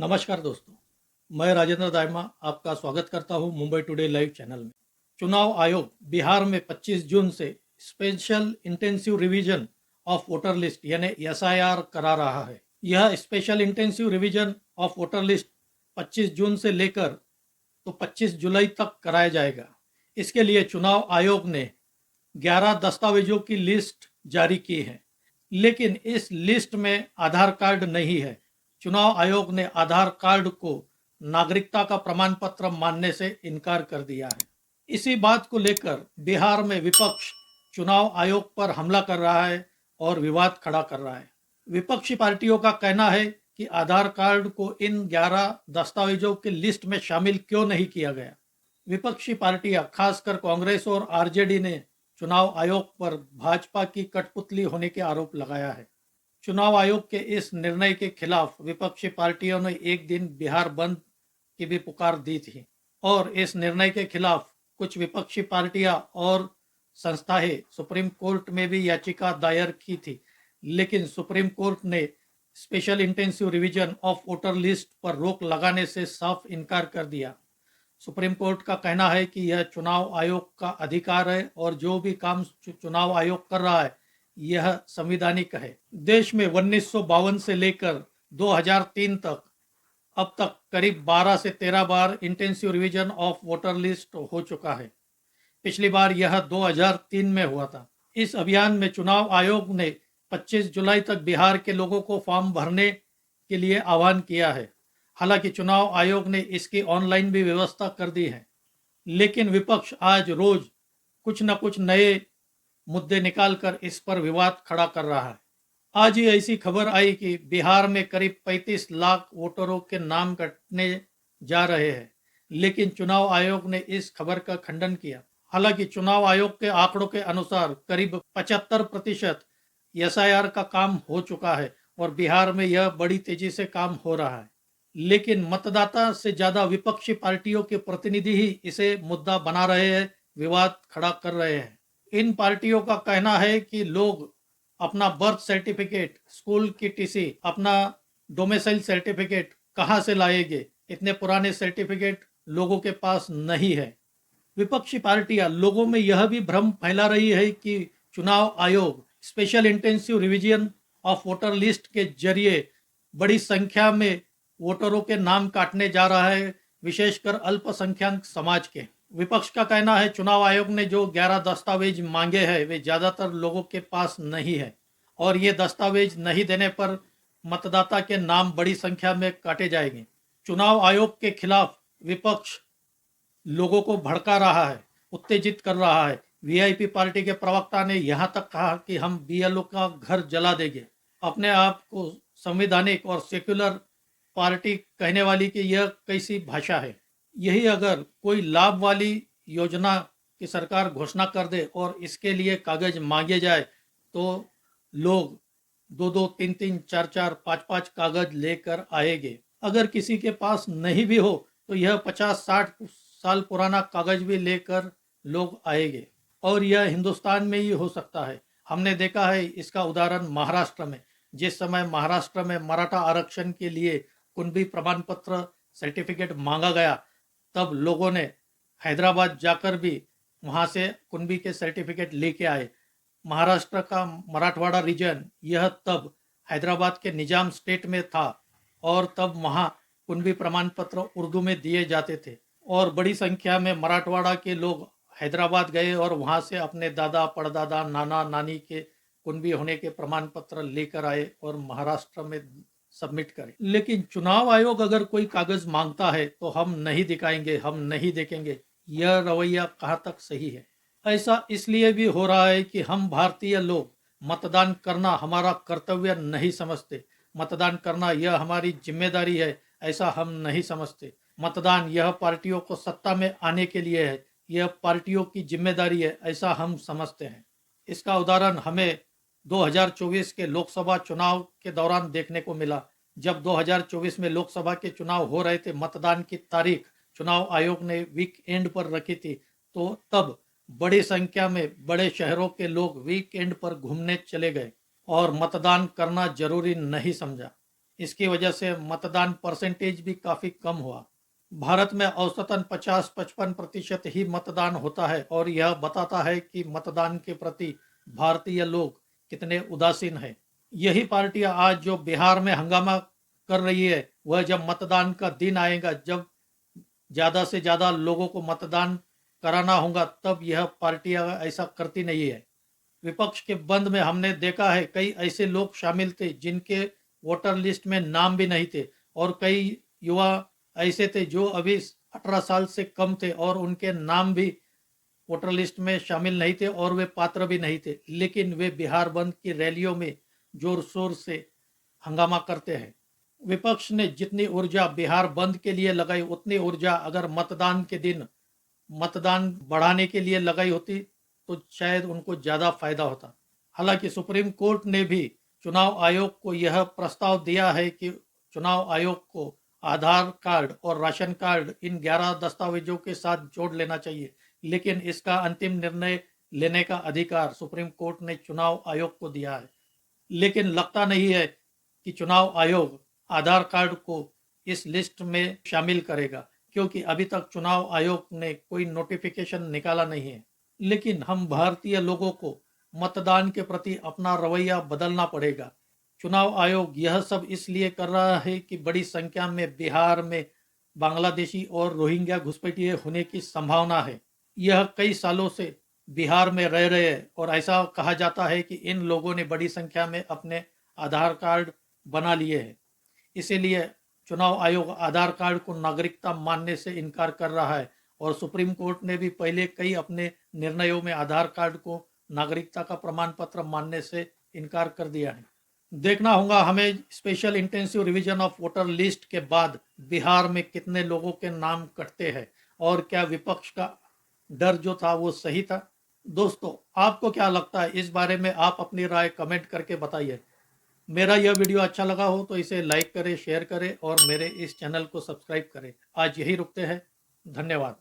नमस्कार दोस्तों, मैं राजेंद्र दाइमा आपका स्वागत करता हूं मुंबई टुडे लाइव चैनल में। चुनाव आयोग बिहार में 25 जून से special intensive revision of voter list यानी एसआईआर करा रहा है। यह special intensive revision of voter list 25 जून से लेकर 25 जुलाई तक कराया जाएगा। इसके लिए चुनाव आयोग ने 11 दस्तावेजों की लिस्ट जारी की है, लेकिन इस लिस्ट में आधार कार्ड नहीं है। चुनाव आयोग ने आधार कार्ड को नागरिकता का प्रमाण पत्र मानने से इनकार कर दिया है। इसी बात को लेकर बिहार में विपक्ष चुनाव आयोग पर हमला कर रहा है और विवाद खड़ा कर रहा है। विपक्षी पार्टियों का कहना है कि आधार कार्ड को इन 11 दस्तावेजों की लिस्ट में शामिल क्यों नहीं किया गया। विपक्षी पार्टियां खासकर कांग्रेस और आरजेडी ने चुनाव आयोग पर भाजपा की कठपुतली होने के आरोप लगाया है। चुनाव आयोग के इस निर्णय के खिलाफ विपक्षी पार्टियों ने एक दिन बिहार बंद की भी पुकार दी थी और इस निर्णय के खिलाफ कुछ विपक्षी पार्टियां और संस्थाएं सुप्रीम कोर्ट में भी याचिका दायर की थी, लेकिन सुप्रीम कोर्ट ने special intensive revision of voter list पर रोक लगाने से साफ इनकार कर दिया। सुप्रीम कोर्ट का कहना है कि यह चुनाव आयोग का अधिकार है और जो भी काम चुनाव आयोग कर रहा है यह संवैधानिक है। देश में 1952 से लेकर 2003 तक अब तक करीब 12 से 13 बार intensive revision of voter list हो चुका है। पिछली बार यह 2003 में हुआ था। इस अभियान में चुनाव आयोग ने 25 जुलाई तक बिहार के लोगों को फॉर्म भरने के लिए आह्वान किया है। हालांकि चुनाव आयोग ने इसकी ऑनलाइन भी व्यवस्था कर दी है, लेकिन विपक्ष आज रोज कुछ न कुछ नए मुद्दे निकालकर इस पर विवाद खड़ा कर रहा है। आज ही ऐसी खबर आई कि बिहार में करीब 35 लाख वोटरों के नाम कटने जा रहे हैं, लेकिन चुनाव आयोग ने इस खबर का खंडन किया। हालांकि चुनाव आयोग के आंकड़ों के अनुसार करीब 75% एसआईआर का काम हो चुका है और बिहार में यह बड़ी तेजी से काम हो रहा है, लेकिन मतदाता से ज्यादा विपक्षी पार्टियों के प्रतिनिधि ही इसे मुद्दा बना रहे हैं, विवाद खड़ा कर रहे हैं। इन पार्टियों का कहना है कि लोग अपना बर्थ सर्टिफिकेट, स्कूल की टीसी, अपना डोमिसाइल सर्टिफिकेट कहां से लाएंगे? इतने पुराने सर्टिफिकेट लोगों के पास नहीं है। विपक्षी पार्टियां लोगों में यह भी भ्रम फैला रही है कि चुनाव आयोग special intensive revision of voter list के जरिए बड़ी संख्या में वोटरों के नाम काटने जा रहा है, विशेषकर अल्पसंख्यक समाज के। विपक्ष का कहना है चुनाव आयोग ने जो 11 दस्तावेज मांगे हैं वे ज्यादातर लोगों के पास नहीं है और ये दस्तावेज नहीं देने पर मतदाता के नाम बड़ी संख्या में काटे जाएंगे। चुनाव आयोग के खिलाफ विपक्ष लोगों को भड़का रहा है, उत्तेजित कर रहा है। वीआईपी पार्टी के प्रवक्ता ने यहाँ तक कहा कि हम बीएलओ का घर जला देंगे। अपने आप को संवैधानिक और सेक्युलर पार्टी कहने वाली की यह कैसी भाषा है? यही अगर कोई लाभ वाली योजना की सरकार घोषणा कर दे और इसके लिए कागज मांगे जाए तो लोग 2-2, 3-3, 4-4, 5-5 कागज लेकर आएंगे। अगर किसी के पास नहीं भी हो तो यह 50-60 साल पुराना कागज भी लेकर लोग आएंगे और यह हिंदुस्तान में ही हो सकता है। हमने देखा है इसका उदाहरण महाराष्ट्र में। जिस समय महाराष्ट्र में मराठा आरक्षण के लिए कुणबी प्रमाण पत्र सर्टिफिकेट मांगा गया, तब लोगों ने हैदराबाद जाकर भी वहां से कुणबी के सर्टिफिकेट लेके आए। महाराष्ट्र का मराठवाड़ा रीजन यह तब हैदराबाद के निजाम स्टेट में था और तब वहां कुणबी प्रमाण पत्र उर्दू में दिए जाते थे और बड़ी संख्या में मराठवाड़ा के लोग हैदराबाद गए और वहां से अपने दादा, परदादा, नाना, नानी के कुणबी होने के प्रमाण पत्र लेकर आए और महाराष्ट्र में सबमिट करें। लेकिन चुनाव आयोग अगर कोई कागज मांगता है तो हम नहीं दिखाएंगे, हम नहीं देखेंगे। यह रवैया कहाँ तक सही है? ऐसा इसलिए भी हो रहा है कि हम भारतीय लोग मतदान करना हमारा कर्तव्य नहीं समझते। मतदान करना यह हमारी जिम्मेदारी है, ऐसा हम नहीं समझते। मतदान यह पार्टियों को सत्ता में आने के लिए है, यह पार्टियों की जिम्मेदारी है, ऐसा हम समझते हैं। इसका उदाहरण हमें 2024 के लोकसभा चुनाव के दौरान देखने को मिला। जब 2024 में लोकसभा के चुनाव हो रहे थे, मतदान की तारीख चुनाव आयोग ने वीकेंड पर रखी थी, तो तब बड़ी संख्या में बड़े शहरों के लोग वीकेंड पर घूमने चले गए और मतदान करना जरूरी नहीं समझा। इसकी वजह से मतदान परसेंटेज भी काफ़ी कम हुआ। भारत में औसतन 50-55% ही मतदान होता है और यह बताता है कि मतदान के प्रति भारतीय लोग कितने उदासीन हैं। यही पार्टियां आज जो बिहार में हंगामा कर रही है, वह जब मतदान का दिन आएगा, जब ज़्यादा से ज़्यादा लोगों को मतदान कराना होगा, तब यह पार्टियां ऐसा करती नहीं है। विपक्ष के बंद में हमने देखा है कई ऐसे लोग शामिल थे जिनके वोटर लिस्ट में नाम भी नहीं थे, और कई युवा ऐसे थे जो अभी 18 साल से कम थे और उनके नाम भी वोटर लिस्ट में शामिल नहीं थे और वे पात्र भी नहीं थे, लेकिन वे बिहार बंद की रैलियों में जोर शोर से हंगामा करते हैं। विपक्ष ने जितनी ऊर्जा बिहार बंद के लिए लगाई, उतनी ऊर्जा अगर मतदान के दिन मतदान बढ़ाने के लिए लगाई होती तो शायद उनको ज़्यादा फायदा होता। हालांकि सुप्रीम कोर्ट ने भी चुनाव आयोग को यह प्रस्ताव दिया है कि चुनाव आयोग को आधार कार्ड और राशन कार्ड इन 11 दस्तावेजों के साथ जोड़ लेना चाहिए, लेकिन इसका अंतिम निर्णय लेने का अधिकार सुप्रीम कोर्ट ने चुनाव आयोग को दिया है। लेकिन लगता नहीं है कि चुनाव आयोग आधार कार्ड को इस लिस्ट में शामिल करेगा, क्योंकि अभी तक चुनाव आयोग ने कोई नोटिफिकेशन निकाला नहीं है। लेकिन हम भारतीय लोगों को मतदान के प्रति अपना रवैया बदलना पड़ेगा। चुनाव आयोग यह सब इसलिए कर रहा है कि बड़ी संख्या में बिहार में बांग्लादेशी और रोहिंग्या घुसपैठिए होने की संभावना है। यह कई सालों से बिहार में रह रहे हैं और ऐसा कहा जाता है कि इन लोगों ने बड़ी संख्या में अपने आधार कार्ड बना लिए हैं। इसीलिए चुनाव आयोग आधार कार्ड को नागरिकता मानने से इनकार कर रहा है, और सुप्रीम कोर्ट ने भी पहले कई अपने निर्णयों में आधार कार्ड को नागरिकता का प्रमाण पत्र मानने से इनकार कर दिया है। देखना होगा हमें special intensive revision of voter list के बाद बिहार में कितने लोगों के नाम कटते हैं और क्या विपक्ष का डर जो था वो सही था। दोस्तों, आपको क्या लगता है इस बारे में? आप अपनी राय कमेंट करके बताइए। मेरा यह वीडियो अच्छा लगा हो तो इसे लाइक करें, शेयर करें और मेरे इस चैनल को सब्सक्राइब करें। आज यही रुकते हैं। धन्यवाद।